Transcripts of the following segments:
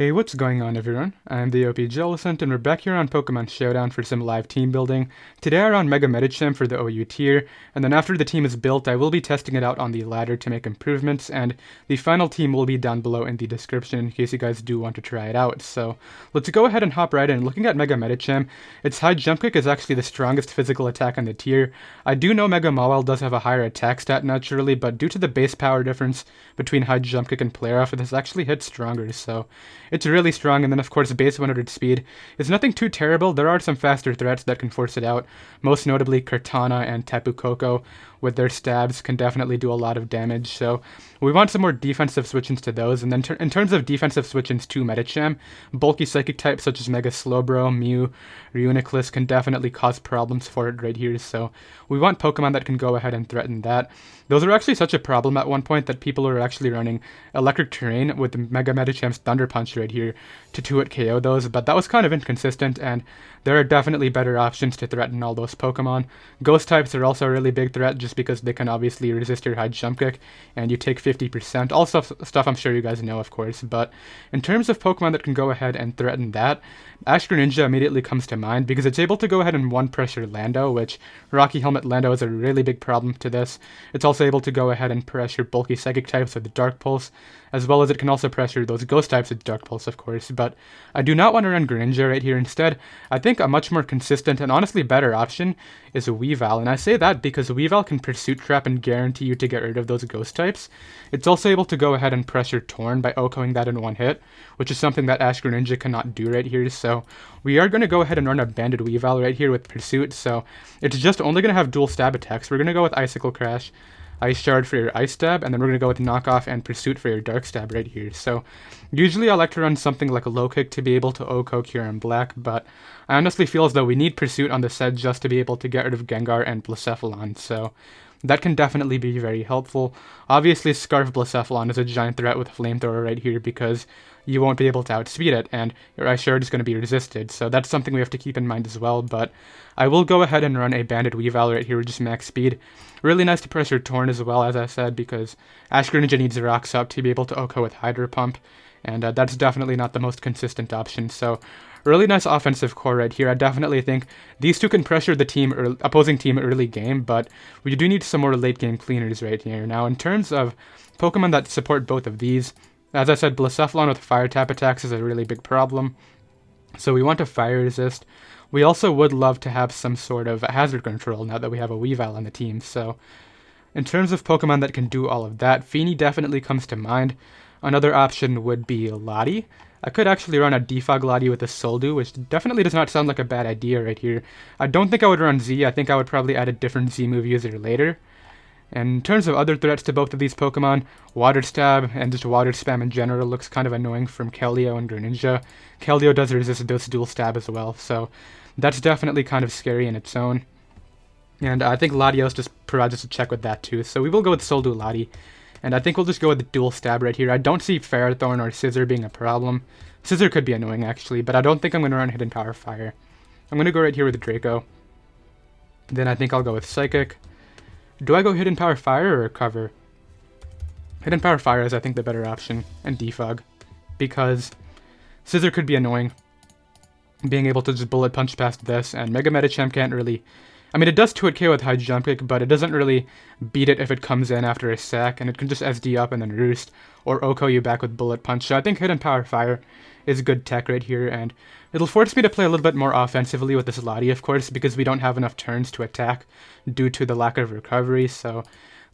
Hey, what's going on everyone? I'm the OPJellicent and we're back here on Pokemon Showdown for some live team building. Today I run Mega Medicham for the OU tier, and then after the team is built I will be testing it out on the ladder to make improvements, and the final team will be down below in the description in case you guys do want to try it out. So let's go ahead and hop right in. Looking at Mega Medicham, its high jump kick is actually the strongest physical attack on the tier. I do know Mega Mawile does have a higher attack stat naturally, but due to the base power difference between high jump kick and play rough, this actually hits stronger, so it's really strong. And then of course base 100 speed is nothing too terrible. There are some faster threats that can force it out, most notably Kartana and Tapu Koko with their stabs can definitely do a lot of damage, so we want some more defensive switch-ins to those. And then in terms of defensive switch-ins to Medicham, bulky psychic types such as Mega Slowbro, Mew, Reuniclus can definitely cause problems for it right here, so we want Pokemon that can go ahead and threaten that. Those were actually such a problem at one point that people were actually running Electric Terrain with the Mega Medicham's Thunder Punch right here to 2-hit KO those, but that was kind of inconsistent, and there are definitely better options to threaten all those Pokemon. Ghost types are also a really big threat just because they can obviously resist your high jump kick, and you take 50%. All stuff I'm sure you guys know, of course, but in terms of Pokemon that can go ahead and threaten that, Ash Greninja immediately comes to mind because it's able to go ahead and one-pressure Lando, which Rocky Helmet Lando is a really big problem to this. It's also able to go ahead and pressure bulky psychic types with the Dark Pulse, as well as it can also pressure those ghost types with Dark Pulse, of course, but I do not want to run Greninja right here. Instead, I think a much more consistent and honestly better option is a Weavile, and I say that because Weavile can Pursuit Trap and guarantee you to get rid of those ghost types. It's also able to go ahead and pressure Torn by OHKOing that in one hit, which is something that Ash Greninja cannot do right here, so we are going to go ahead and run a Banded Weavile right here with Pursuit, so it's just only going to have dual stab attacks. We're going to go with Icicle Crash, Ice Shard for your Ice Stab, and then we're going to go with Knockoff and Pursuit for your Dark Stab right here. So usually I like to run something like a Low Kick to be able to OHKO Kyurem Black, but I honestly feel as though we need Pursuit on the set just to be able to get rid of Gengar and Blacephalon, so that can definitely be very helpful. Obviously Scarf Blacephalon is a giant threat with Flamethrower right here because you won't be able to outspeed it, and your Ice Shard is going to be resisted, so that's something we have to keep in mind as well. But I will go ahead and run a Banded Weavile right here with just max speed. Really nice to pressure Torn as well, as I said, because Ash Greninja needs Rocks Up to be able to OHKO with Hydro Pump, and that's definitely not the most consistent option, so really nice offensive core right here. I definitely think these two can pressure the opposing team early game, but we do need some more late game cleaners right here. Now, in terms of Pokemon that support both of these, as I said, Blacephalon with Fire Tap attacks is a really big problem, so we want to Fire Resist. We also would love to have some sort of hazard control now that we have a Weavile on the team, so in terms of Pokemon that can do all of that, Feeny definitely comes to mind. Another option would be Lati. I could actually run a Defog Lati with a Soul Dew, which definitely does not sound like a bad idea right here. I don't think I would run Z. I think I would probably add a different Z move user later. And in terms of other threats to both of these Pokemon, Water Stab and just Water Spam in general looks kind of annoying from Keldeo and Greninja. Keldeo does resist this dual stab as well, so that's definitely kind of scary in its own. And I think Latios just provides us a check with that too, so we will go with Soul Dew Lati. And I think we'll just go with the dual stab right here. I don't see Ferrothorn or Scissor being a problem. Scissor could be annoying actually, but I don't think I'm going to run Hidden Power Fire. I'm going to go right here with Draco. Then I think I'll go with Psychic. Do I go Hidden Power Fire or Recover? Hidden Power Fire is I think the better option, and Defog, because Scissor could be annoying. Being able to just bullet punch past this, and Mega Medicham can't really... I mean, it does 2-hit KO with high jump kick, but it doesn't really beat it if it comes in after a sack, and it can just SD up and then roost, or OHKO you back with bullet punch. So I think Hidden Power Fire is good tech right here, and it'll force me to play a little bit more offensively with this Lati, of course, because we don't have enough turns to attack due to the lack of recovery, so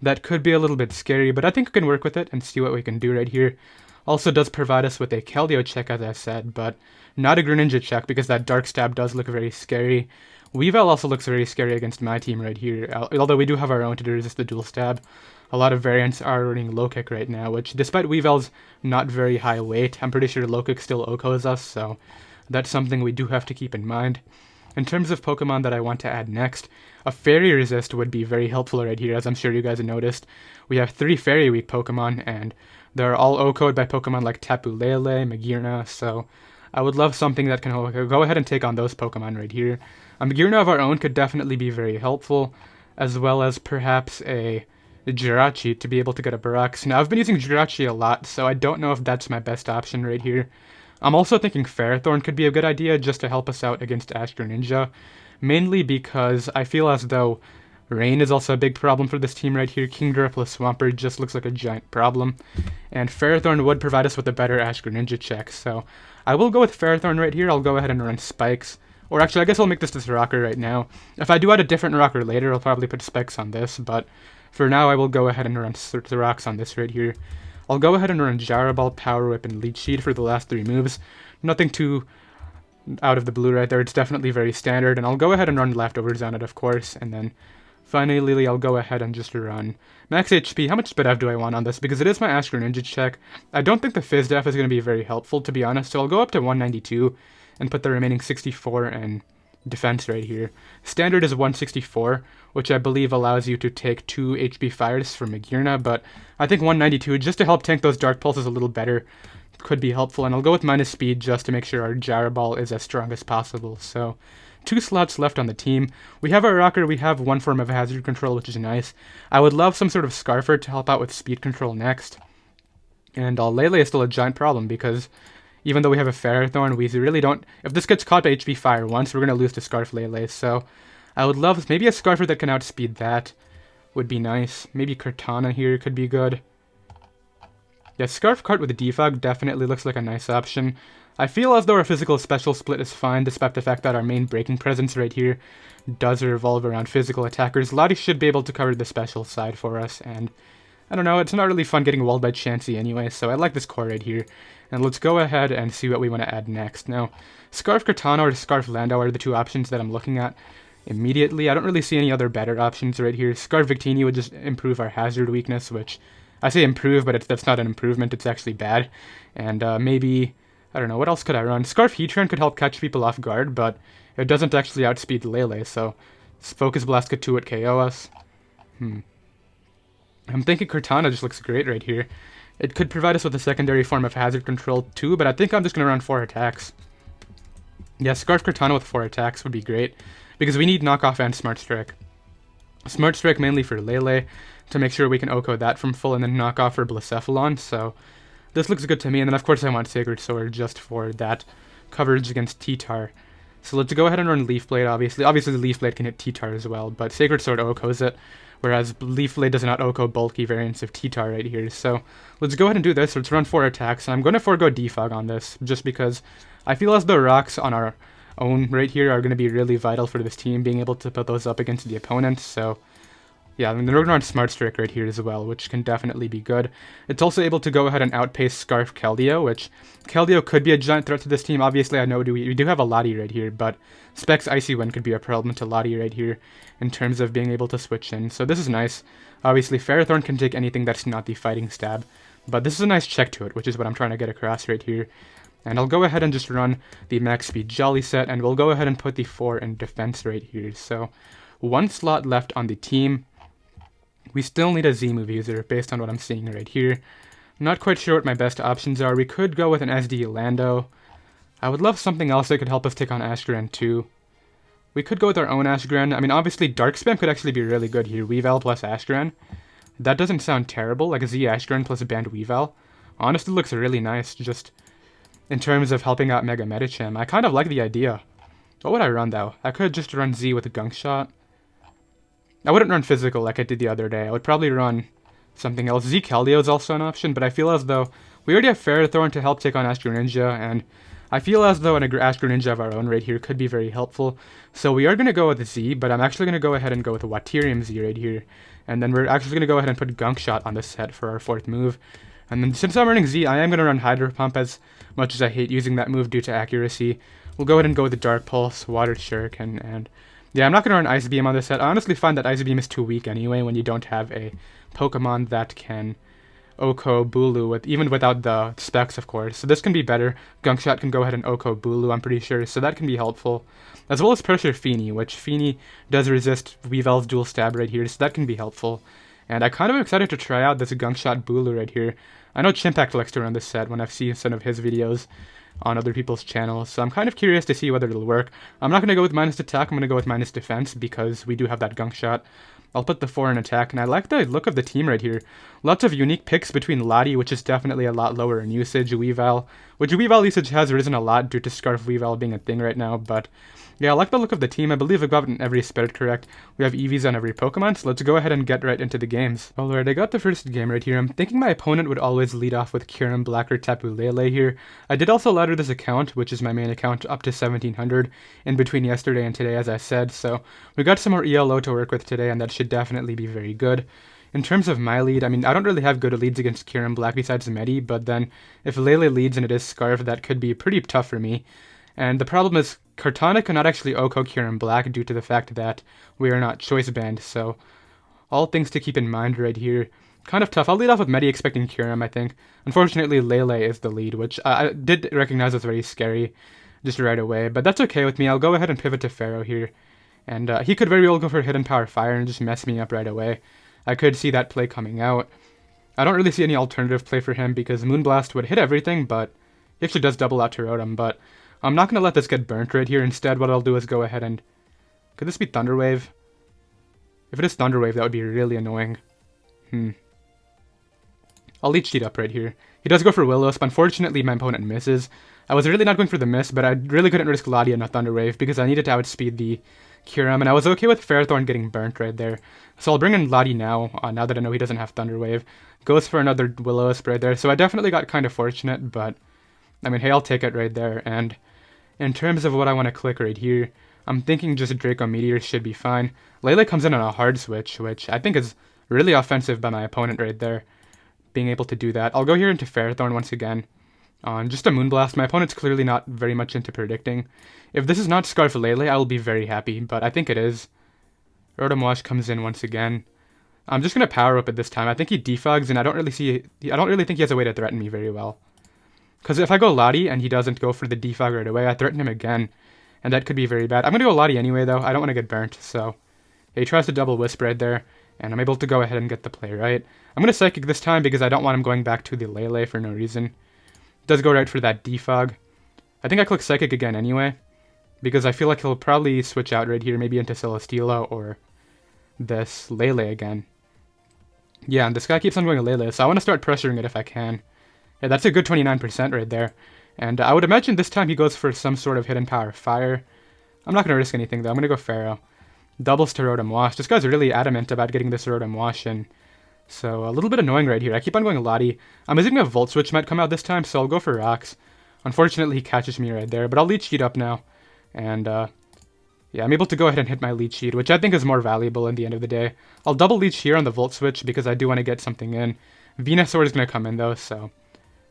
that could be a little bit scary, but I think we can work with it and see what we can do right here. Also does provide us with a Keldeo check, as I said, but not a Greninja check, because that Dark Stab does look very scary. Weavile also looks very scary against my team right here, although we do have our own to resist the dual stab. A lot of variants are running Low Kick right now, which despite Weavile's not very high weight, I'm pretty sure Low Kick still OHKOs us, so that's something we do have to keep in mind. In terms of Pokemon that I want to add next, a Fairy Resist would be very helpful right here, as I'm sure you guys have noticed. We have 3 Fairy Weak Pokemon, and they're all OHKO'd by Pokemon like Tapu Lele, Magearna, so I would love something that can go ahead and take on those Pokemon right here. A Magearna of our own could definitely be very helpful, as well as perhaps a Jirachi to be able to get a Barax. Now, I've been using Jirachi a lot, so I don't know if that's my best option right here. I'm also thinking Ferrothorn could be a good idea just to help us out against Astro Ninja, mainly because I feel as though Rain is also a big problem for this team right here. Kingdra plus Swampert just looks like a giant problem, and Ferrothorn would provide us with a better Astro Ninja check, so I will go with Ferrothorn right here. I'll go ahead and run Spikes, or actually I guess I'll make this rocker right now. If I do add a different rocker later, I'll probably put Spikes on this, but for now I will go ahead and run the rocks on this right here. I'll go ahead and run Gyro Ball, Power Whip, and Leech Seed for the last 3 moves. Nothing too out of the blue right there. It's definitely very standard, and I'll go ahead and run Leftovers on it, of course, and then finally, I'll go ahead and just run Max HP. How much Speed do I want on this? Because it is my Astro Ninja check. I don't think the Fizz Def is going to be very helpful, to be honest, so I'll go up to 192 and put the remaining 64 in defense right here. Standard is 164, which I believe allows you to take 2 HP fires from Magearna, but I think 192, just to help tank those Dark Pulses a little better, could be helpful, and I'll go with minus speed just to make sure our Gyro Ball is as strong as possible. So 2 slots left on the team. We have our rocker, we have 1 form of hazard control, which is nice. I would love some sort of Scarfer to help out with speed control next. And Lele is still a giant problem because even though we have a Ferrothorn, we really don't... If this gets caught by HP Fire once, we're going to lose to Scarf Lele. So I would love maybe a Scarfer that can outspeed that would be nice. Maybe Cortana here could be good. Yeah, Scarf Cart with a Defog definitely looks like a nice option. I feel as though our physical special split is fine, despite the fact that our main breaking presence right here does revolve around physical attackers. Lottie should be able to cover the special side for us, and I don't know, it's not really fun getting walled by Chansey anyway, so I like this core right here. And let's go ahead and see what we want to add next. Now, Scarf Cortana or Scarf Landau are the 2 options that I'm looking at immediately. I don't really see any other better options right here. Scarf Victini would just improve our hazard weakness, which I say improve, but that's not an improvement, it's actually bad. And maybe... I don't know, what else could I run? Scarf Heatran could help catch people off guard, but it doesn't actually outspeed Lele, so Focus Blast could 2-hit KO us. I'm thinking Cortana just looks great right here. It could provide us with a secondary form of hazard control too, but I think I'm just going to run 4 attacks. Yeah, Scarf Cortana with 4 attacks would be great, because we need Knockoff and Smart Strike. Smart Strike mainly for Lele, to make sure we can OHKO that from full, and then Knockoff for Blacephalon, so... This looks good to me, and then of course I want Sacred Sword just for that coverage against T-Tar. So let's go ahead and run Leaf Blade, obviously. Obviously Leaf Blade can hit T-Tar as well, but Sacred Sword OHKOs it, whereas Leaf Blade does not OHKO bulky variants of T-Tar right here. So let's go ahead and do this. Let's run 4 attacks, and I'm going to forego Defog on this, just because I feel as though rocks on our own right here are going to be really vital for this team, being able to put those up against the opponent, so... Yeah, and then we're going to run Smart Strike right here as well, which can definitely be good. It's also able to go ahead and outpace Scarf Keldeo, which Keldeo could be a giant threat to this team. Obviously, I know we do have a Lottie right here, but Specs Icy Wind could be a problem to Lottie right here in terms of being able to switch in. So this is nice. Obviously, Ferrothorn can take anything that's not the Fighting Stab, but this is a nice check to it, which is what I'm trying to get across right here. And I'll go ahead and just run the Max Speed Jellicent, and we'll go ahead and put the 4 in defense right here. So 1 slot left on the team. We still need a Z-move user, based on what I'm seeing right here. Not quite sure what my best options are. We could go with an SD Lando. I would love something else that could help us take on Ashgren too. We could go with our own Ashgren. I mean, obviously, Dark Spam could actually be really good here. Weavile plus Ashgren. That doesn't sound terrible, like a Z Ashgren plus a Band Weavile. Honestly, looks really nice, just in terms of helping out Mega Medicham. I kind of like the idea. What would I run, though? I could just run Z with a Gunk Shot. I wouldn't run Physical like I did the other day. I would probably run something else. Z Keldeo is also an option, but I feel as though we already have Ferrothorn to help take on Astro Ninja, and I feel as though an Astro Ninja of our own right here could be very helpful. So we are going to go with Z, but I'm actually going to go ahead and go with a Waterium Z right here. And then we're actually going to go ahead and put Gunk Shot on this set for our 4th move. And then since I'm running Z, I am going to run Hydro Pump, as much as I hate using that move due to accuracy. We'll go ahead and go with the Dark Pulse, Water Shuriken, and yeah, I'm not going to run Ice Beam on this set. I honestly find that Ice Beam is too weak anyway when you don't have a Pokemon that can OHKO Bulu, even without the specs, of course. So this can be better. Gunk Shot can go ahead and OHKO Bulu, I'm pretty sure, so that can be helpful. As well as Pressure Feeny, which Feeny does resist Weavile's dual stab right here, so that can be helpful. And I kind of am excited to try out this Gunk Shot Bulu right here. I know Chimpact likes to run this set when I've seen some of his videos on other people's channels, so I'm kind of curious to see whether it'll work. I'm not going to go with minus attack, I'm going to go with minus defense, because we do have that Gunk Shot. I'll put the 4 in attack, and I like the look of the team right here. Lots of unique picks between Lottie, which is definitely a lot lower in usage, Weavile, which Weavile usage has risen a lot due to Scarf Weavile being a thing right now, but yeah, I like the look of the team. I believe I've gotten every spirit correct. We have EVs on every Pokemon, so let's go ahead and get right into the games. Alright, I got the first game right here. I'm thinking my opponent would always lead off with Kyurem Black or Tapu Lele here. I did also ladder this account, which is my main account, up to 1700 in between yesterday and today, as I said, so we got some more ELO to work with today, and that should definitely be very good. In terms of my lead, I mean, I don't really have good leads against Kyurem Black besides Medi, but then if Lele leads and it is Scarf, that could be pretty tough for me. And the problem is, Kartana cannot actually OHKO Kyurem Black due to the fact that we are not choice banned, so all things to keep in mind right here. Kind of tough. I'll lead off with Medi expecting Kyurem, I think. Unfortunately, Lele is the lead, which I did recognize as very scary just right away, but that's okay with me. I'll go ahead and pivot to Pharaoh here. And he could very well go for Hidden Power Fire and just mess me up right away. I could see that play coming out. I don't really see any alternative play for him because Moonblast would hit everything, but he actually does double out to Rotom, but I'm not going to let this get burnt right here. Instead, what I'll do is go ahead and... Could this be Thunder Wave? If it is Thunder Wave, that would be really annoying. I'll leech Seed up right here. He does go for Will-O-Wisp. Unfortunately, my opponent misses. I was really not going for the miss, but I really couldn't risk Latios and a Thunder Wave because I needed to outspeed the Kyurem, and I was okay with Ferrothorn getting burnt right there. So I'll bring in Latios now that I know he doesn't have Thunder Wave. Goes for another Will-O-Wisp right there, so I definitely got kind of fortunate, but... I mean, hey, I'll take it right there, and in terms of what I want to click right here, I'm thinking just Draco Meteor should be fine. Lele comes in on a hard switch, which I think is really offensive by my opponent right there, being able to do that. I'll go here into Ferrothorn once again. On just a Moonblast, my opponent's clearly not very much into predicting. If this is not Scarf Lele, I will be very happy, but I think it is. Rotom Wash comes in once again. I'm just going to Power Whip it this time. I think he defogs, and I don't really think he has a way to threaten me very well. Because if I go Latios and he doesn't go for the defog right away, I threaten him again, and that could be very bad. I'm going to go Latios anyway, though. I don't want to get burnt, so... Yeah, he tries to double Wisp right there, and I'm able to go ahead and get the play right. I'm going to Psychic this time because I don't want him going back to the Lele for no reason. Does go right for that defog. I think I click Psychic again anyway, because I feel like he'll probably switch out right here, maybe into Celesteela or this Lele again. Yeah, and this guy keeps on going Lele, so I want to start pressuring it if I can. Yeah, that's a good 29% right there. And I would imagine this time he goes for some sort of Hidden Power Fire. I'm not going to risk anything, though. I'm going to go Pharaoh. Doubles to Rotom Wash. This guy's really adamant about getting this Rotom Wash in. So, a little bit annoying right here. I keep on going Latios. I'm assuming a Volt Switch might come out this time, so I'll go for Rocks. Unfortunately, he catches me right there, but I'll Leech Seed up now. And, yeah, I'm able to go ahead and hit my Leech Seed, which I think is more valuable in the end of the day. I'll double Leech here on the Volt Switch because I do want to get something in. Venusaur is going to come in, though, so...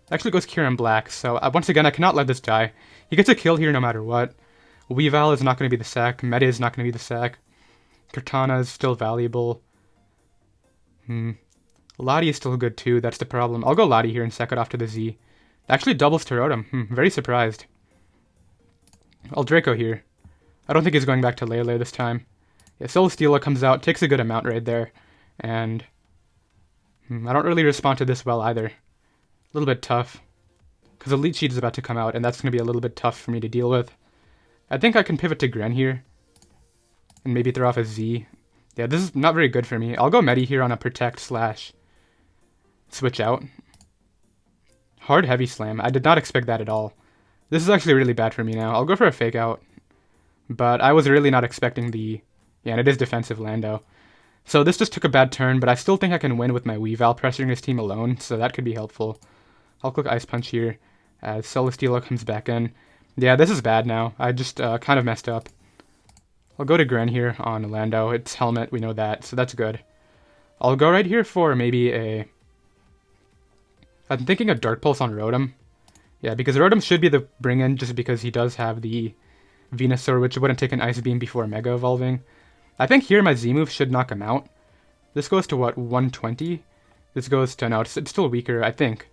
Actually goes Kyurem Black, so once again, I cannot let this die. He gets a kill here no matter what. Weavile is not going to be the sack. Meta is not going to be the sack. Kartana is still valuable. Latios is still good too, that's the problem. I'll go Latios here and sack it off to the Z. Actually doubles to Rotom. Very surprised. I'll Draco here. I don't think he's going back to Lele this time. Yeah, Celesteela comes out, takes a good amount right there. And I don't really respond to this well either. A little bit tough, because the Leech Seed is about to come out, and that's going to be a little bit tough for me to deal with. I think I can pivot to Gren here, and maybe throw off a Z. Yeah, this is not very good for me. I'll go Medi here on a Protect / Switch out. Hard Heavy Slam. I did not expect that at all. This is actually really bad for me now. I'll go for a Fake Out, but I was really not expecting the... Yeah, and it is defensive Lando. So this just took a bad turn, but I still think I can win with my Weavile pressuring his team alone, so that could be helpful. I'll click Ice Punch here as Celesteela comes back in. Yeah, this is bad now. I just kind of messed up. I'll go to Gren here on Lando. It's Helmet, we know that, so that's good. I'll go right here for maybe a... I'm thinking a Dark Pulse on Rotom. Yeah, because Rotom should be the bring-in just because he does have the Venusaur, which wouldn't take an Ice Beam before Mega Evolving. I think here my Z-move should knock him out. This goes to what, 120? This goes to... No, it's still weaker, I think.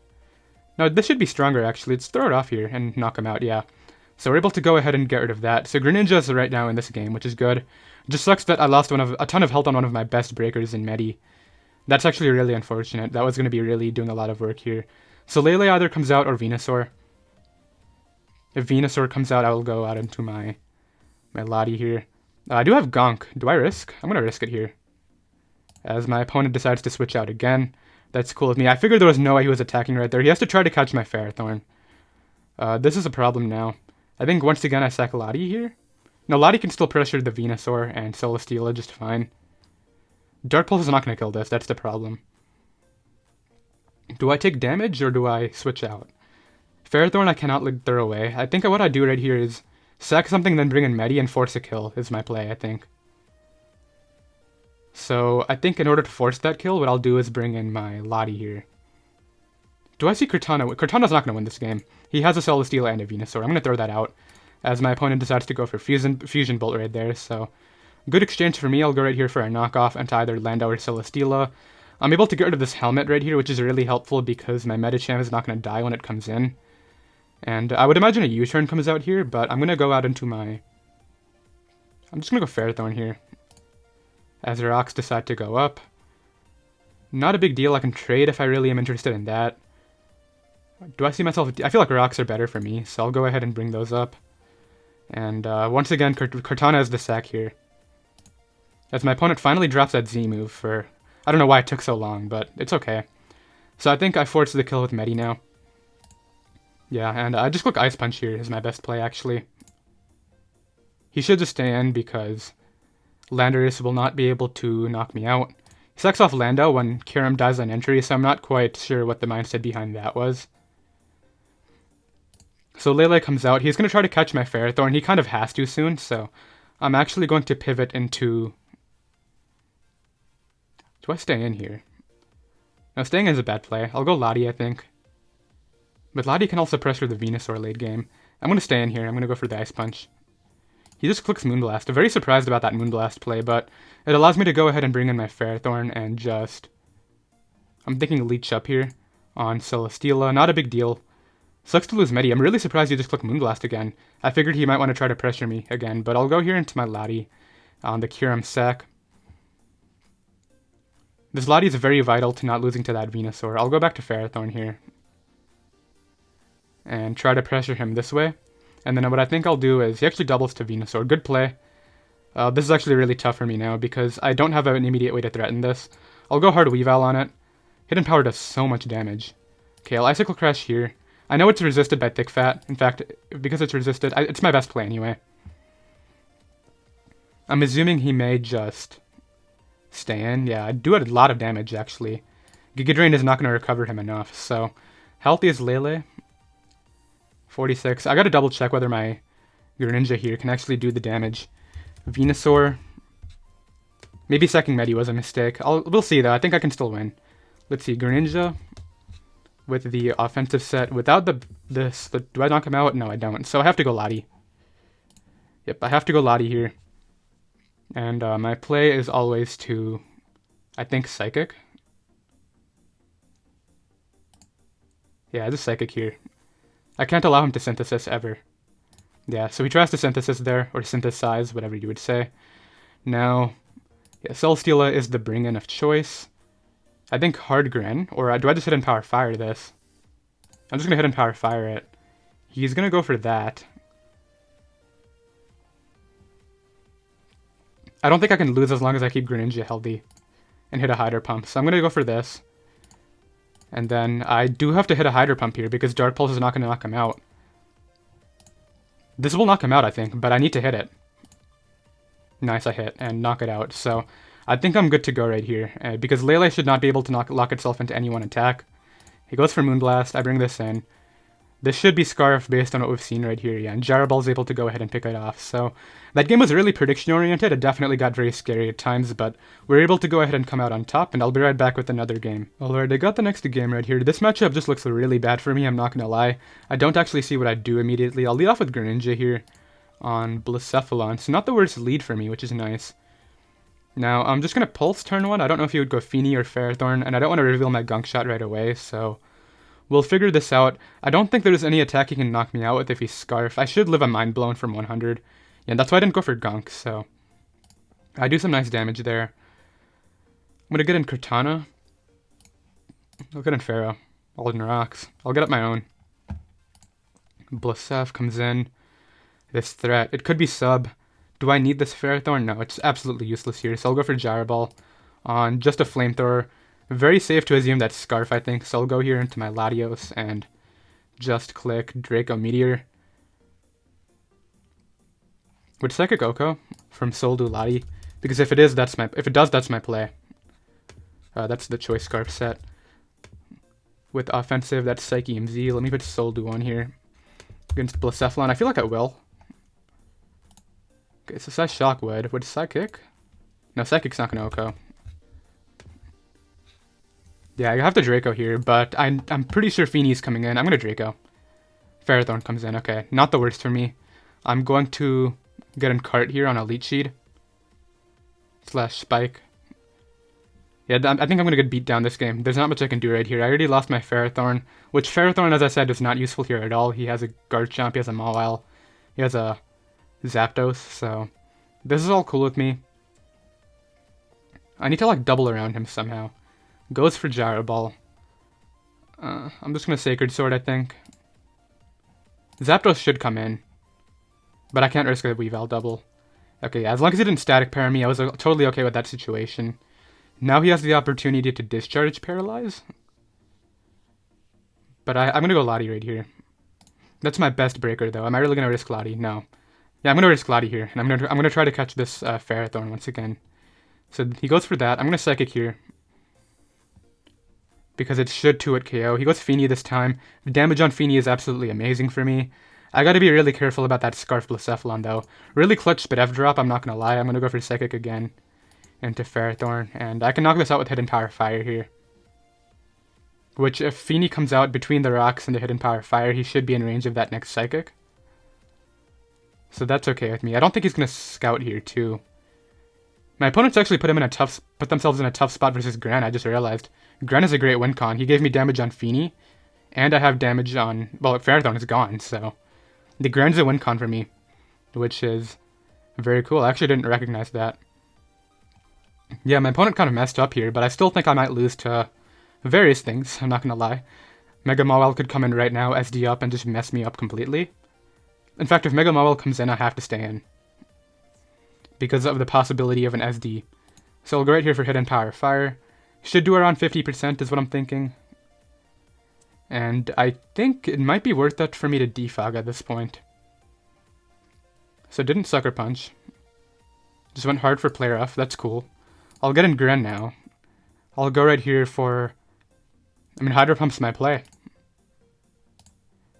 No, this should be stronger, actually. Let's throw it off here and knock him out, yeah. So we're able to go ahead and get rid of that. So Greninja is right now in this game, which is good. Just sucks that I lost a ton of health on one of my best breakers in Medi. That's actually really unfortunate. That was going to be really doing a lot of work here. So Lele either comes out or Venusaur. If Venusaur comes out, I will go out into my Latios here. I do have Gonk. Do I risk? I'm going to risk it here. As my opponent decides to switch out again. That's cool with me. I figured there was no way he was attacking right there. He has to try to catch my Ferrothorn. This is a problem now. I think once again I sack Lati here. No, Lati can still pressure the Venusaur and Celesteela just fine. Dark Pulse is not going to kill this, that's the problem. Do I take damage or do I switch out? Ferrothorn I cannot throw away. I think what I do right here is sack something, then bring in Medi and force a kill is my play, I think. So I think in order to force that kill, what I'll do is bring in my Lati here. Do I see Cortana? Cortana's not going to win this game. He has a Celesteela and a Venusaur. I'm going to throw that out, as my opponent decides to go for Fusion Bolt right there, so good exchange for me. I'll go right here for a knockoff into either Lando or Celesteela. I'm able to get rid of this helmet right here, which is really helpful because my Medicham is not going to die when it comes in. And I would imagine a U-turn comes out here, but I'm going to go out into my... I'm just going to go Ferrothorn here, as the rocks decide to go up. Not a big deal. I can trade if I really am interested in that. Do I see myself... I feel like rocks are better for me, so I'll go ahead and bring those up. And once again, Cortana is the sack here, as my opponent finally drops that Z move for... I don't know why it took so long, but it's okay. So I think I force the kill with Medi now. Yeah, and I just click Ice Punch here is my best play, actually. He should just stay in because Landorus will not be able to knock me out. He sacks off Lando when Kyurem dies on entry, so I'm not quite sure what the mindset behind that was. So Lele comes out. He's going to try to catch my Ferrothorn. He kind of has to soon, so I'm actually going to pivot into... Do I stay in here? No, staying in is a bad play. I'll go Lati, I think. But Lati can also pressure the Venusaur late game. I'm going to stay in here. I'm going to go for the Ice Punch. He just clicks Moonblast. I'm very surprised about that Moonblast play, but it allows me to go ahead and bring in my Ferrothorn and just... I'm thinking Leech up here on Celesteela. Not a big deal. Sucks to lose Medi. I'm really surprised he just clicked Moonblast again. I figured he might want to try to pressure me again, but I'll go here into my Lati on the Kyurem sack. This Lati is very vital to not losing to that Venusaur. I'll go back to Ferrothorn here and try to pressure him this way. And then what I think I'll do is, he actually doubles to Venusaur. Good play. This is actually really tough for me now because I don't have an immediate way to threaten this. I'll go hard Weavile on it. Hidden Power does so much damage. Okay, I'll Icicle Crash here. I know it's resisted by Thick Fat. In fact, because it's resisted, it's my best play anyway. I'm assuming he may just stay in. Yeah, I do a lot of damage, actually. Giga Drain is not going to recover him enough, so... Healthy is Lele. 46. I gotta double check whether my Greninja here can actually do the damage. Venusaur. Maybe sacking Medi was a mistake. We'll see, though. I think I can still win. Let's see, Greninja with the offensive set. Without do I knock him out? No, I don't. So I have to go Lati. Yep, I have to go Lati here. And my play is always to, I think, Psychic. Yeah, just Psychic here. I can't allow him to Synthesis ever. Yeah, so he tries to Synthesis there, or Synthesize, whatever you would say. Now, yeah, Celesteela is the bring-in of choice. I think Hard Gren, or do I just Hidden Power Fire this? I'm just going to Hidden Power Fire it. He's going to go for that. I don't think I can lose as long as I keep Greninja healthy and hit a Hydro Pump, so I'm going to go for this. And then I do have to hit a Hydro Pump here because Dark Pulse is not going to knock him out. This will knock him out, I think, but I need to hit it. Nice, I hit and knock it out. So I think I'm good to go right here because Lele should not be able to lock itself into any one attack. He goes for Moonblast. I bring this in. This should be Scarf based on what we've seen right here, yeah, and Jaraball's able to go ahead and pick it off. So that game was really prediction-oriented. It definitely got very scary at times, but we're able to go ahead and come out on top, and I'll be right back with another game. Alright, I got the next game right here. This matchup just looks really bad for me, I'm not gonna lie. I don't actually see what I'd do immediately. I'll lead off with Greninja here on Blacephalon. So not the worst lead for me, which is nice. Now, I'm just gonna Pulse turn 1. I don't know if he would go Feeny or Ferrothorn, and I don't want to reveal my Gunk Shot right away, so... We'll figure this out. I don't think there's any attack he can knock me out with if he's Scarf. I should live a Mind Blown from 100. Yeah, that's why I didn't go for Gunk, so... I do some nice damage there. I'm gonna get in Cortana. I'll get in Pharaoh. All in rocks. I'll get up my own. Blasef comes in. This threat. It could be sub. Do I need this Ferrothorn? No, it's absolutely useless here, so I'll go for Gyraball on just a Flamethrower. Very safe to assume that's Scarf, I think, so I'll go here into my Latios and just click Draco Meteor. Would Psychic Oko from Soul Dew Lati? Because if it does, that's my play. That's the Choice Scarf set. With offensive, that's Psyche MZ. Let me put Soul Dew on here. Against Blacephalon, I feel like I will. Okay, so Psy Shock would Psychic? No, Psychic's not gonna Oko. Yeah, I have the Draco here, but I'm pretty sure Feeney's coming in. I'm gonna Draco. Ferrothorn comes in, okay. Not the worst for me. I'm going to get in cart here on a Leech Seed. / Spike. Yeah, I think I'm gonna get beat down this game. There's not much I can do right here. I already lost my Ferrothorn, which Ferrothorn, as I said, is not useful here at all. He has a Garchomp, he has a Mawile, he has a Zapdos, so this is all cool with me. I need to like double around him somehow. Goes for Gyro Ball. I'm just gonna Sacred Sword, I think. Zapdos should come in, but I can't risk a Weavile double. Okay, yeah, as long as he didn't Static Pair me, I was totally okay with that situation. Now he has the opportunity to Discharge Paralyze. But I'm gonna go Lati right here. That's my best breaker though. Am I really gonna risk Lati? No. Yeah, I'm gonna risk Lati here, and I'm gonna try to catch this Ferrothorn once again. So he goes for that. I'm gonna Psychic here, because it should 2-hit KO. He goes Feeney this time. The damage on Feeney is absolutely amazing for me. I gotta be really careful about that Scarf Blacephalon though. Really clutch Spit F-Drop, I'm not gonna lie. I'm gonna go for Psychic again into Ferrothorn, and I can knock this out with Hidden Power Fire here. Which, if Feeney comes out between the rocks and the Hidden Power Fire, he should be in range of that next Psychic. So that's okay with me. I don't think he's gonna Scout here too. My opponents actually put themselves in a tough spot versus Gran, I just realized. Gran is a great win con. He gave me damage on Feeney, and I have damage on, well, Ferrothorn is gone, so the Gran's a win con for me, which is very cool. I actually didn't recognize that. Yeah, my opponent kind of messed up here, but I still think I might lose to various things, I'm not gonna lie. Mega Mawile could come in right now, SD up, and just mess me up completely. In fact, if Mega Mawile comes in, I have to stay in, because of the possibility of an SD. So I'll go right here for Hidden Power Fire. Should do around 50% is what I'm thinking. And I think it might be worth it for me to Defog at this point. So didn't Sucker Punch. Just went hard for Play Rough, that's cool. I'll get in Gren now. I'll go right here for... Hydro Pump's my play.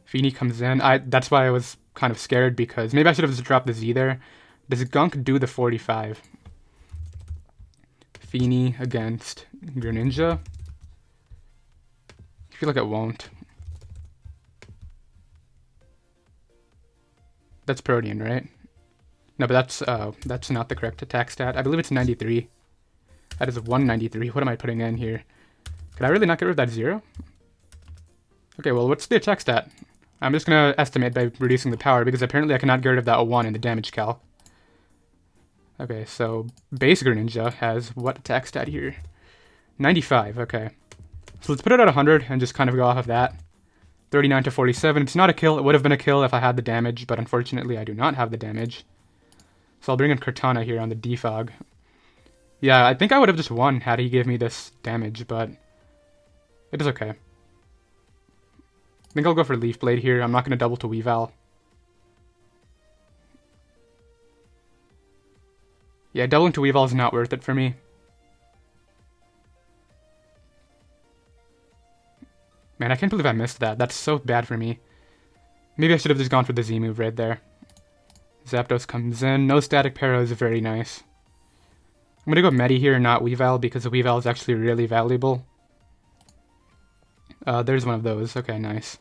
Feeney comes in. That's why I was kind of scared, because maybe I should have just dropped the Z there. Does Gunk do the 45? Feeney against Greninja. I feel like it won't. That's Protean, right? No, but that's not the correct attack stat. I believe it's 93. That is 193. What am I putting in here? Can I really not get rid of that 0? Okay, well, what's the attack stat? I'm just going to estimate by reducing the power, because apparently I cannot get rid of that 1 in the damage calc. Okay, so base Greninja has what attack stat here? 95, okay. So let's put it at 100 and just kind of go off of that. 39 to 47. It's not a kill. It would have been a kill if I had the damage, but unfortunately I do not have the damage. So I'll bring in Cortana here on the Defog. Yeah, I think I would have just won had he give me this damage, but it is okay. I think I'll go for Leaf Blade here. I'm not going to double to Weavile. Yeah, doubling to Weavile is not worth it for me. Man, I can't believe I missed that. That's so bad for me. Maybe I should have just gone for the Z move right there. Zapdos comes in. No Static Para is very nice. I'm going to go Medi here, not Weavile, because the Weavile is actually really valuable. There's one of those. Okay, nice.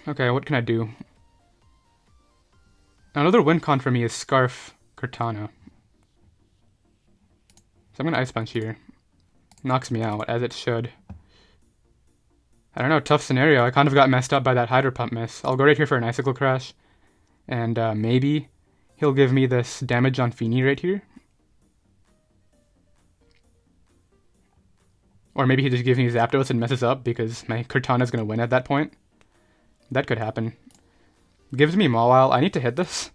Okay, what can I do? Another win con for me is Scarf Cortana. So I'm going to Ice Punch here. Knocks me out, as it should. I don't know, tough scenario. I kind of got messed up by that Hydro Pump miss. I'll go right here for an Icicle Crash. And maybe he'll give me this damage on Feeney right here. Or maybe he just gives me Zapdos and messes up because my Cortana's going to win at that point. That could happen. Gives me Mawile. I need to hit this.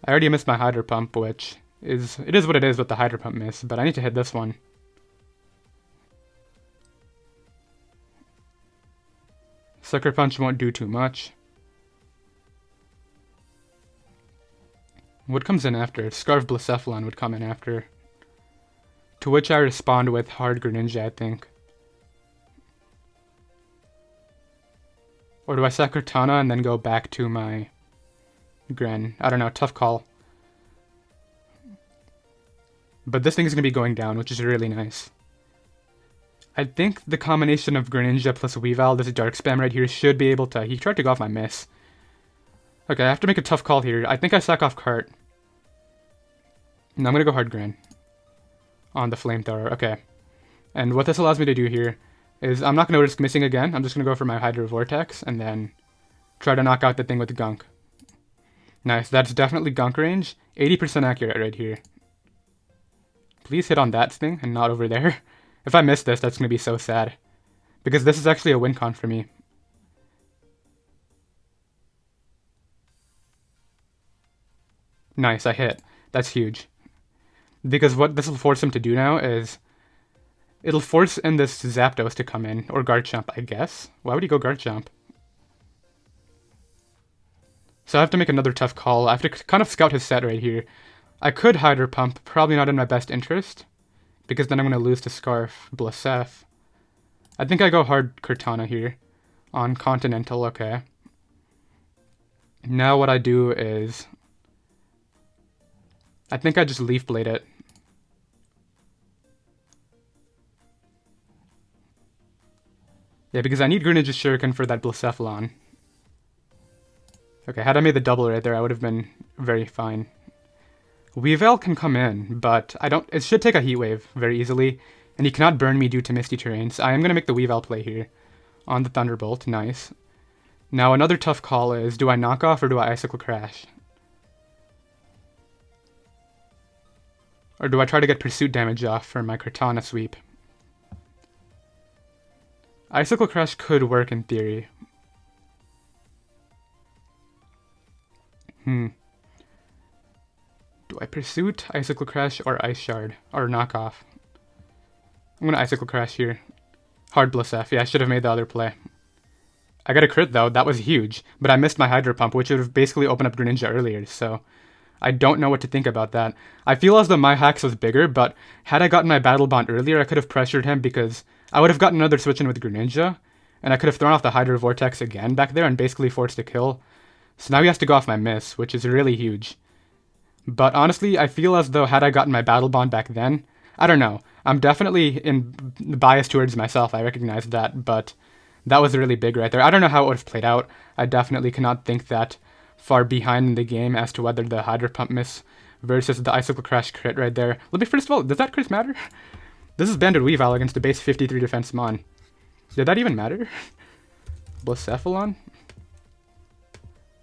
I already missed my Hydro Pump, which is... It is what it is with the Hydro Pump miss, but I need to hit this one. Sucker Punch won't do too much. What comes in after? Scarf Blacephalon would come in after. To which I respond with Hard Greninja, I think. Or do I sack Cortana and then go back to my Gren? I don't know, tough call. But this thing is going to be going down, which is really nice. I think the combination of Greninja plus Weavile, this Dark Spam right here, should be able to... He tried to go off my miss. Okay, I have to make a tough call here. I think I sack off Cart. No, I'm going to go Hard Gren on the Flamethrower. Okay. And what this allows me to do here is I'm not going to risk missing again. I'm just going to go for my Hydro Vortex and then try to knock out the thing with Gunk. Nice. That's definitely Gunk range. 80% accurate right here. Please hit on that thing and not over there. If I miss this, that's going to be so sad. Because this is actually a win con for me. Nice, I hit. That's huge. Because what this will force him to do now is... It'll force in this Zapdos to come in. Or Garchomp, I guess. Why would he go Garchomp? So I have to make another tough call. I have to kind of scout his set right here. I could Hydro Pump. Probably not in my best interest. Because then I'm going to lose to Scarf Blacef. I think I go hard Cortana here. On Continental, okay. Now what I do is... I think I just Leaf Blade it. Yeah, because I need Greninja Shuriken for that Blacephalon. Okay, had I made the double right there, I would have been very fine. Weavile can come in, but I don't... It should take a Heat Wave very easily, and he cannot burn me due to Misty Terrains. I am going to make the Weavile play here on the Thunderbolt. Nice. Now another tough call is, do I knock off or do I Icicle Crash? Or do I try to get Pursuit damage off for my Cortana sweep? Icicle Crash could work in theory. Do I Pursuit, Icicle Crash, or Ice Shard? Or knock off? I'm gonna Icicle Crash here. Hard Blacef. Yeah, I should have made the other play. I got a crit though, that was huge. But I missed my Hydro Pump, which would have basically opened up Greninja earlier, so... I don't know what to think about that. I feel as though my hacks was bigger, but had I gotten my Battle Bond earlier, I could have pressured him because I would have gotten another switch in with Greninja, and I could have thrown off the Hydro Vortex again back there and basically forced a kill. So now he has to go off my miss, which is really huge. But honestly, I feel as though had I gotten my Battle Bond back then, I don't know. I'm definitely biased towards myself, I recognize that, but that was really big right there. I don't know how it would have played out. I definitely cannot think that far behind in the game as to whether the Hydro Pump miss versus the Icicle Crash crit right there. Let me first of all, does that crit matter? This is Banded Weavile against the base 53 defense Mon. Did that even matter? Blacephalon?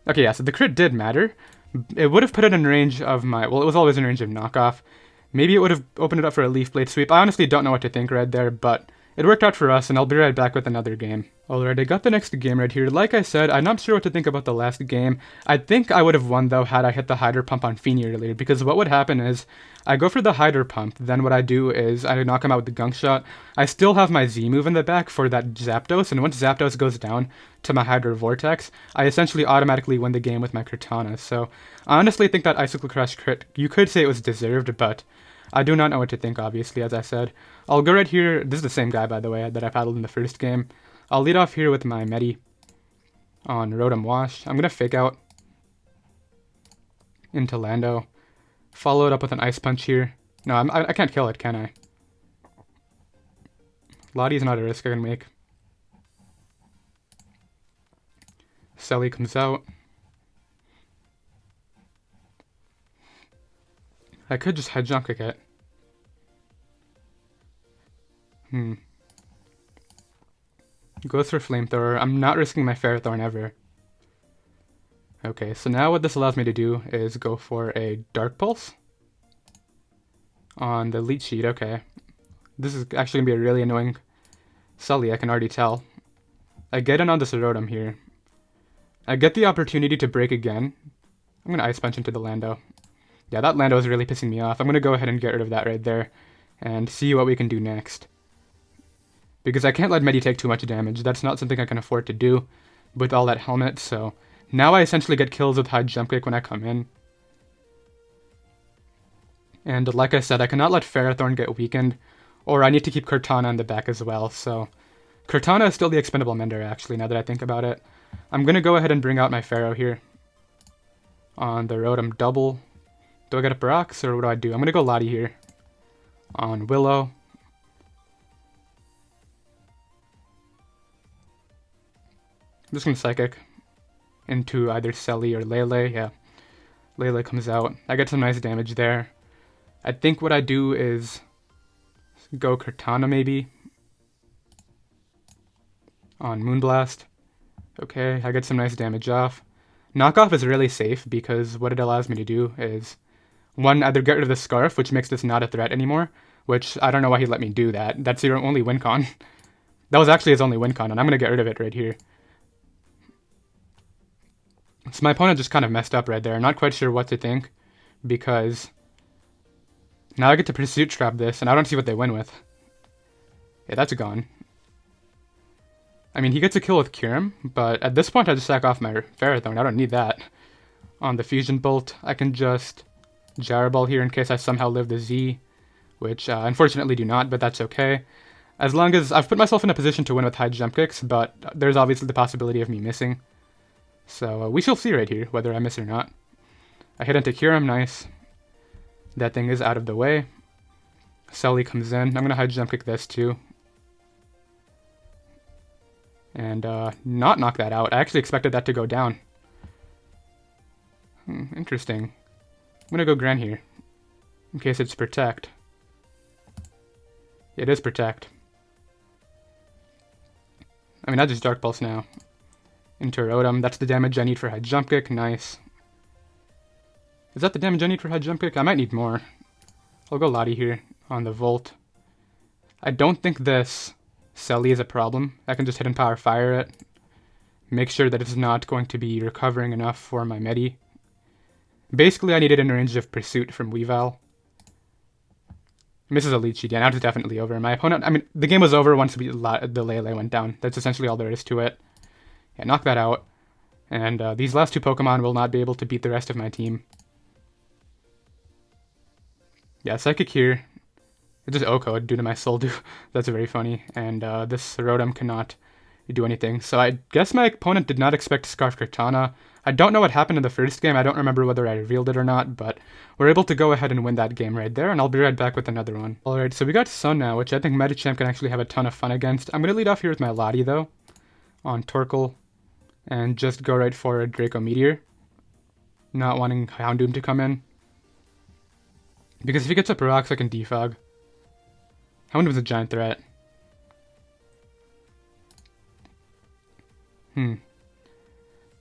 Okay, yeah, so the crit did matter. It would have put it in range of my... Well, it was always in range of knockoff. Maybe it would have opened it up for a Leaf Blade sweep. I honestly don't know what to think right there, but it worked out for us, and I'll be right back with another game. Alright, I got the next game right here. Like I said, I'm not sure what to think about the last game. I think I would have won, though, had I hit the Hydro Pump on Feeny earlier, because what would happen is, I go for the Hydro Pump, then what I do is, I knock him out with the Gunk Shot. I still have my Z move in the back for that Zapdos, and once Zapdos goes down to my Hydro Vortex, I essentially automatically win the game with my Cortana. So, I honestly think that Icicle Crash crit, you could say it was deserved, but I do not know what to think, obviously, as I said. I'll go right here. This is the same guy, by the way, that I paddled in the first game. I'll lead off here with my Medi on Rotom Wash. I'm going to Fake Out into Lando. Follow it up with an Ice Punch here. No, I can't kill it, can I? Lottie's not a risk I can make. Selly comes out. I could just Head Jump kick it. Goes for Flamethrower. I'm not risking my Ferrothorn ever. Okay, so now what this allows me to do is go for a Dark Pulse on the Leech Sheet. Okay. This is actually going to be a really annoying Sully, I can already tell. I get in on this Rotom here. I get the opportunity to break again. I'm going to Ice Punch into the Lando. Yeah, that Lando is really pissing me off. I'm going to go ahead and get rid of that right there and see what we can do next. because I can't let Medi take too much damage. That's not something I can afford to do with all that helmet, so now I essentially get kills with high jump kick when I come in. And like I said, I cannot let Ferrothorn get weakened, or I need to keep Cortana in the back as well, so Cortana is still the expendable Mender, actually, now that I think about it. I'm going to go ahead and bring out my Ferro here. On the Rotom double. Do I get a Brox, or what do I do? I'm going to go Lottie here. On Willow. I'm just going to Psychic into either Selly or Lele. Yeah, Lele comes out. I get some nice damage there. I think what I do is go Cortana maybe on Moonblast. Okay, I get some nice damage off. Knockoff is really safe because what it allows me to do is, one, either get rid of the Scarf, which makes this not a threat anymore, which I don't know why he let me do that. That's your only win con. That was actually his only win con, and I'm going to get rid of it right here. So my opponent just kind of messed up right there. I'm not quite sure what to think, because now I get to Pursuit Trap this, and I don't see what they win with. Yeah, that's gone. I mean, he gets a kill with Kyurem, but at this point I just sack off my Ferrothorn. I don't need that. On the Fusion Bolt, I can just Gyro Ball here in case I somehow live the Z, which I unfortunately do not, but that's okay. As long as I've put myself in a position to win with high jump kicks, but there's obviously the possibility of me missing. So we shall see right here whether I miss or not. I hit into Kyurem, nice. That thing is out of the way. Selly comes in. I'm going to high jump kick this too. And not knock that out. I actually expected that to go down. Interesting. I'm going to go Gran here, in case it's Protect. It is Protect. I mean, I just Dark Pulse now. Into Rotom. That's the damage I need for high jump kick. Nice. Is that the damage I need for high jump kick? I might need more. I'll go Lottie here on the Volt. I don't think this Selly is a problem. I can just hit and Power Fire it. Make sure that it's not going to be recovering enough for my Medi. Basically, I need it in range of Pursuit from Weavile. Misses a lead sheet. Yeah, now it's definitely over. My opponent, I mean, the game was over once the Lele went down. That's essentially all there is to it. Yeah, knock that out. And these last two Pokemon will not be able to beat the rest of my team. Yeah, Psychic here. It just O-code due to my Soul Dew. That's very funny. And this Rotom cannot do anything. So I guess my opponent did not expect Scarf Cortana. I don't know what happened in the first game. I don't remember whether I revealed it or not, but we're able to go ahead and win that game right there, and I'll be right back with another one. Alright, so we got Sun now, which I think Medicham can actually have a ton of fun against. I'm going to lead off here with my Lottie, though, on Torkoal, and just go right for a Draco Meteor, not wanting Houndoom to come in. Because if he gets up rocks, I can Defog. Houndoom's a giant threat.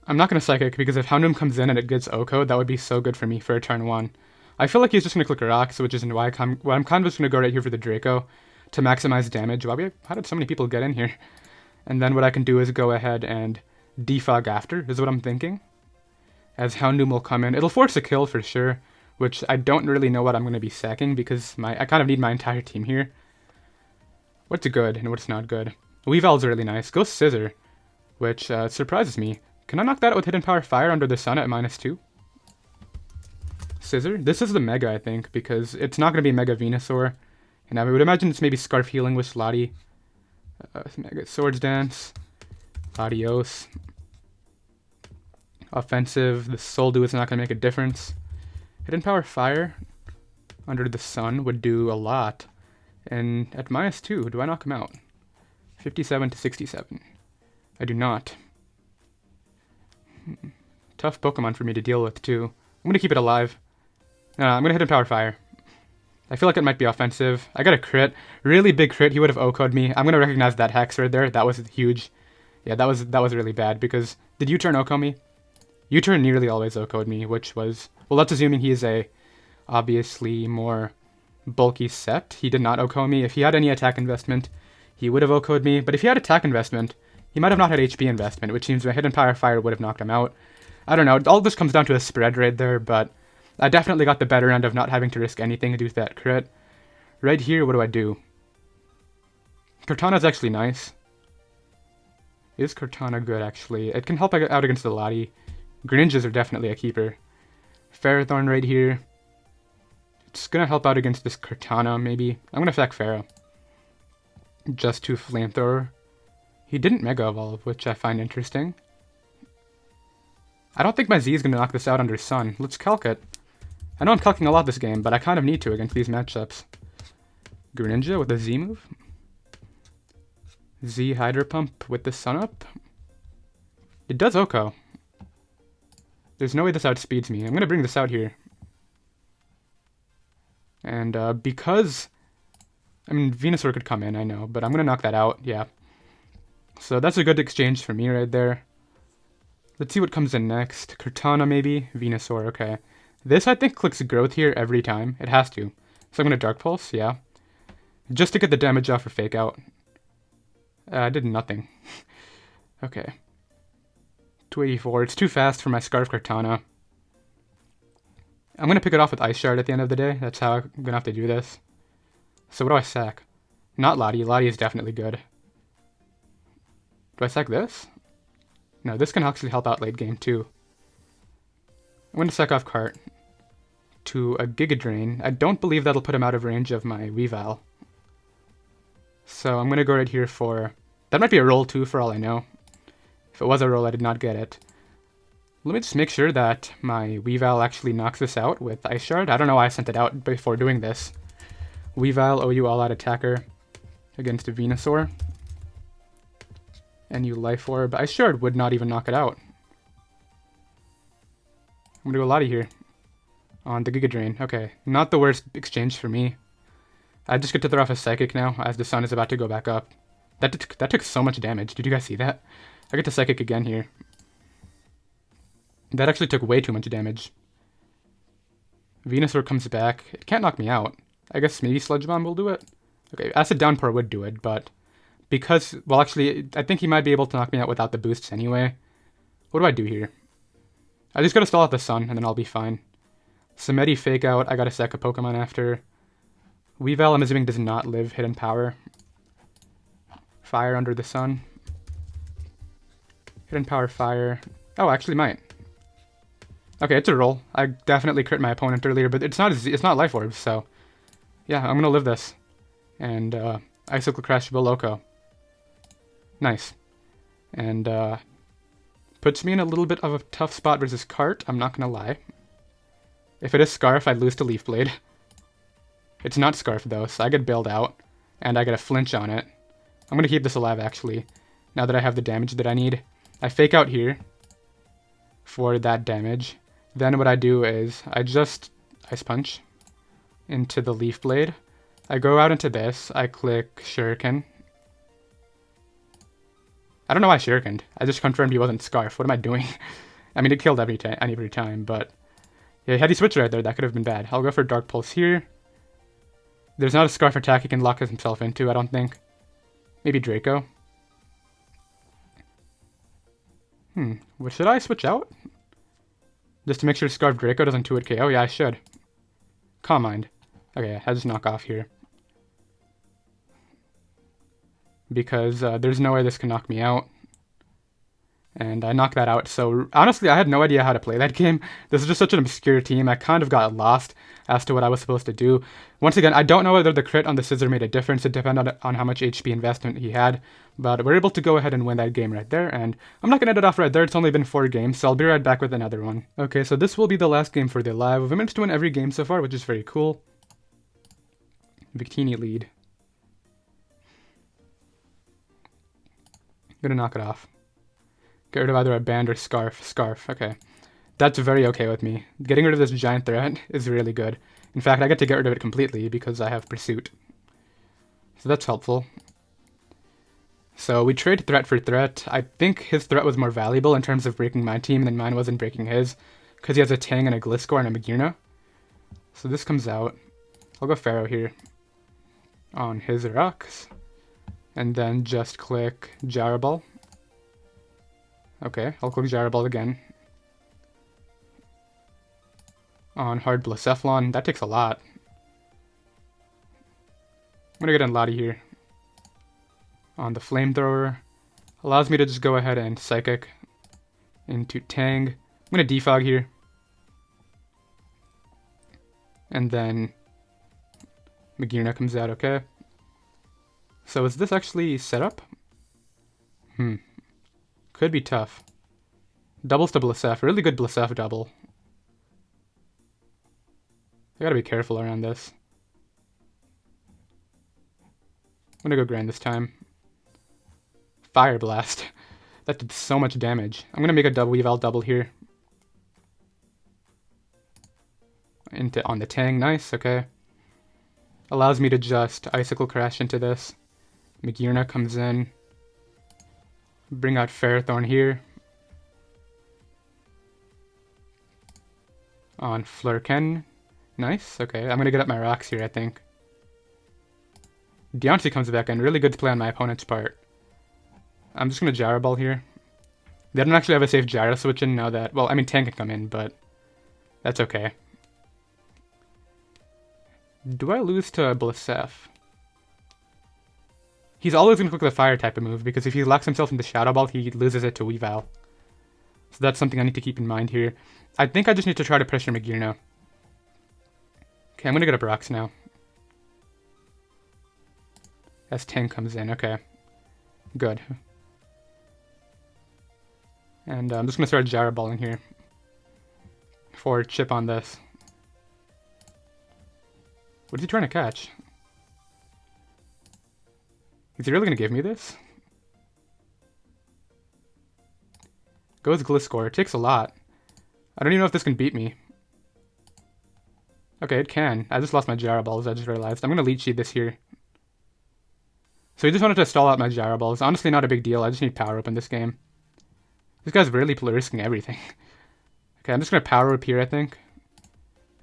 I'm not going to Psychic, because if Houndoom comes in and it gets O-code, that would be so good for me for a turn 1. I feel like he's just going to click a Rocks, which isn't why I'm kind of just going to go right here for the Draco to maximize damage. Wow, how did so many people get in here? And then what I can do is go ahead and Defog after, is what I'm thinking. As Houndoom will come in. It'll force a kill for sure, which I don't really know what I'm going to be sacking, because I kind of need my entire team here. What's good and what's not good? Weavile's really nice. Go Scissor, which surprises me. Can I knock that out with Hidden Power Fire under the Sun at -2? Scissor? This is the Mega, I think, because it's not going to be Mega Venusaur. And I would imagine it's maybe Scarf Healing with Lottie. Mega Swords Dance. Latios. Offensive. The Soul Dew is not going to make a difference. Hidden Power Fire under the Sun would do a lot. And at -2, do I knock him out? 57 to 67. I do not. Tough Pokemon for me to deal with, too. I'm going to keep it alive. I'm going to hit him Power Fire. I feel like it might be offensive. I got a crit. Really big crit. He would have O-coded me. I'm going to recognize that Hex right there. That was huge. Yeah, that was really bad, because did U-turn O-code me? U-turn nearly always O-code me, which was... Well, that's assuming he is a obviously more bulky set. He did not O-code me. If he had any attack investment, he would have O-coded me. But if he had attack investment... He might have not had HP investment, which means my Hidden Power Fire would have knocked him out. I don't know, all this comes down to a spread right there, but I definitely got the better end of not having to risk anything due to that crit. Right here, what do? Cortana's actually nice. Is Cortana good, actually? It can help out against the Lati. Greninjas are definitely a keeper. Ferrothorn right here. It's gonna help out against this Cortana, maybe. I'm gonna sack Pharaoh. Just to Flamethrower. He didn't Mega Evolve, which I find interesting. I don't think my Z is gonna knock this out under Sun. Let's calc it. I know I'm calcing a lot this game, but I kind of need to against these matchups. Greninja with a Z move. Z Hydro Pump with the Sun up. It does Oko. There's no way this outspeeds me. I'm gonna bring this out here. And because... I mean, Venusaur could come in, I know, but I'm gonna knock that out, yeah. So that's a good exchange for me right there. Let's see what comes in next. Cortana, maybe? Venusaur, okay. This, I think, clicks Growth here every time. It has to. So I'm gonna Dark Pulse, yeah. Just to get the damage off for Fake Out. I did nothing. Okay. 284. It's too fast for my Scarf Cortana. I'm gonna pick it off with Ice Shard at the end of the day. That's how I'm gonna have to do this. So what do I sack? Not Lati. Lati is definitely good. Do I sack this? No, this can actually help out late game too. I'm gonna sack off Cart to a Giga Drain. I don't believe that'll put him out of range of my Weavile. So I'm gonna go right here for... That might be a roll too, for all I know. If it was a roll, I did not get it. Let me just make sure that my Weavile actually knocks this out with Ice Shard. I don't know why I sent it out before doing this. Weavile, OU All-Out Attacker against a Venusaur. And you Life Orb. Ice Shard would not even knock it out. I'm gonna go Lati here. On the Giga Drain. Okay, not the worst exchange for me. I just get to throw off a Psychic now, as the sun is about to go back up. That took so much damage. Did you guys see that? I get to Psychic again here. That actually took way too much damage. Venusaur comes back. It can't knock me out. I guess maybe Sludge Bomb will do it? Okay, Acid Downpour would do it, but... Because... Well, actually, I think he might be able to knock me out without the boosts anyway. What do I do here? I just gotta stall out the sun, and then I'll be fine. Samedi Fake Out. I gotta sack a Pokemon after. Weavile, I'm assuming, does not live Hidden Power. Fire under the sun. Hidden Power Fire. Oh, actually might. Okay, it's a roll. I definitely crit my opponent earlier, but it's not Life Orbs, so... Yeah, I'm gonna live this. And, Icicle Crash Loco. Nice. And, puts me in a little bit of a tough spot versus Cart, I'm not gonna lie. If it is Scarf, I'd lose to Leaf Blade. It's not Scarf, though, so I get bailed out. And I get a flinch on it. I'm gonna keep this alive, actually. Now that I have the damage that I need. I Fake Out here. For that damage. Then what I do is, I just Ice Punch. Into the Leaf Blade. I go out into this. I click Shuriken. I don't know why I Shurikened. I just confirmed he wasn't Scarf. What am I doing? I mean, it killed every time, but... Yeah, had he switched right there, that could have been bad. I'll go for Dark Pulse here. There's not a Scarf attack he can lock himself into, I don't think. Maybe Draco. What should I switch out? Just to make sure Scarf Draco doesn't 2-hit KO? Yeah, I should. Calm Mind. Okay, I'll just knock off here. Because there's no way this can knock me out. And I knocked that out, so honestly, I had no idea how to play that game. This is just such an obscure team, I kind of got lost as to what I was supposed to do. Once again, I don't know whether the crit on the Scizor made a difference. It depended on how much HP investment he had. But we're able to go ahead and win that game right there, and I'm not going to end it off right there. It's only been 4 games, so I'll be right back with another one. Okay, so this will be the last game for the live. We've managed to win every game so far, which is very cool. Victini lead. I'm gonna knock it off. Get rid of either a Band or Scarf. Scarf, okay. That's very okay with me. Getting rid of this giant threat is really good. In fact, I get to get rid of it completely because I have Pursuit. So that's helpful. So we trade threat for threat. I think his threat was more valuable in terms of breaking my team than mine was in breaking his. Because he has a Tang and a Gliscor and a Magearna. So this comes out. I'll go Pharaoh here. On his rocks. And then just click Gyro Ball. Okay, I'll click Gyro Ball again. On Hard Blacephalon, that takes a lot. I'm gonna get on Lati here. on the flamethrower. Allows me to just go ahead and psychic into Tang. I'm going to defog here. And then Magearna comes out, okay. So is this actually set up? Could be tough. Doubles to Blissef, really good Blissef double. I gotta be careful around this. I'm gonna go Grand this time. Fire Blast. That did so much damage. I'm gonna make a Weavile double here. On the Tang, nice, okay. Allows me to just Icicle Crash into this. Magearna comes in. Bring out Ferrothorn here. On Flurken. Nice, okay. I'm gonna get up my rocks here, I think. Deontay comes back in. Really good play on my opponent's part. I'm just gonna Gyro Ball here. They don't actually have a safe Gyro switch in now that... Well, I mean, Tang can come in, but that's okay. Do I lose to Blissef? He's always going to click the fire type of move, because if he locks himself into Shadow Ball, he loses it to Weavile. So that's something I need to keep in mind here. I think I just need to try to pressure Magearna. Okay, I'm going to get up rocks now. As Tang comes in, okay. Good. And I'm just going to start Gyro Balling here. For chip on this. What is he trying to catch? Is he really going to give me this? Goes Gliscor. It takes a lot. I don't even know if this can beat me. Okay, it can. I just lost my Gyro Balls, I just realized. I'm going to Leech Seed this here. So he just wanted to stall out my Gyro Balls. Honestly, not a big deal. I just need Power Up in this game. This guy's really risking everything. Okay, I'm just going to Power Up here, I think.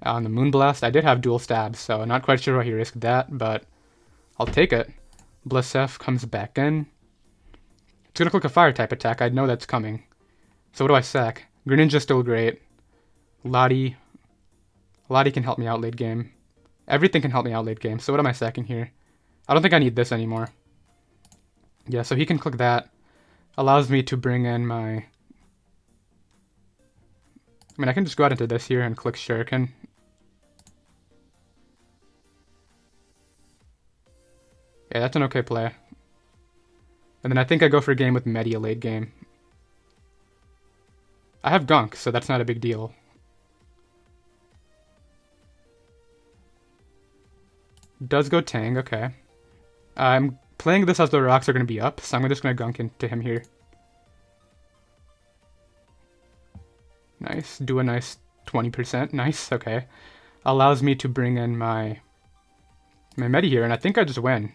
On the Moonblast, I did have dual stabs, so not quite sure why he risked that, but I'll take it. Blissef comes back in. It's going to click a fire type attack. I know that's coming. So what do I sack? Greninja's still great. Lottie can help me out late game. Everything can help me out late game. So what am I sacking here? I don't think I need this anymore. Yeah, so he can click that. Allows me to bring in my... I mean, I can just go out into this here and click Shuriken. Yeah, that's an okay play. And then I think I go for a game with Medi late game. I have Gunk, so that's not a big deal. Does go Tang, okay. I'm playing this as the rocks are going to be up, so I'm just going to Gunk into him here. Nice. Do a nice 20%. Nice, okay. Allows me to bring in my Medi here, and I think I just win.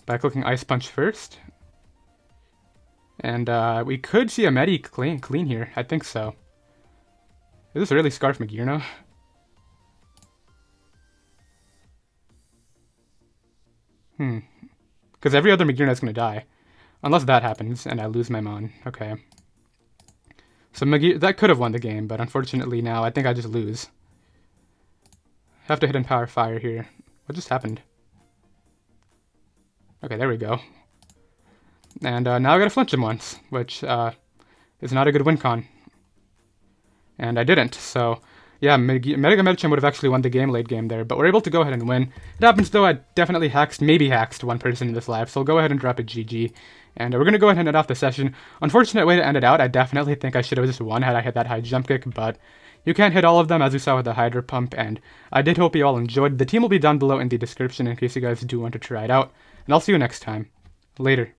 By clicking Ice Punch first. And we could see a Medi clean here. I think so. Is this really Scarf Magearna? Because every other Magearna is going to die. Unless that happens and I lose my Mon. Okay. So that could have won the game, but unfortunately now I think I just lose. Have to hit and Power Fire here. What just happened? Okay, there we go. And now I gotta flinch him once, which is not a good win con. And I didn't, so yeah, Mega Medicham would have actually won the game late game there, but we're able to go ahead and win. It happens though, I definitely maybe hacked one person in this live, so I'll go ahead and drop a GG. And we're gonna go ahead and end off the session. Unfortunate way to end it out. I definitely think I should have just won had I hit that high jump kick, but you can't hit all of them as we saw with the Hydro Pump, and I did hope you all enjoyed. The team will be down below in the description in case you guys do want to try it out. And I'll see you next time. Later.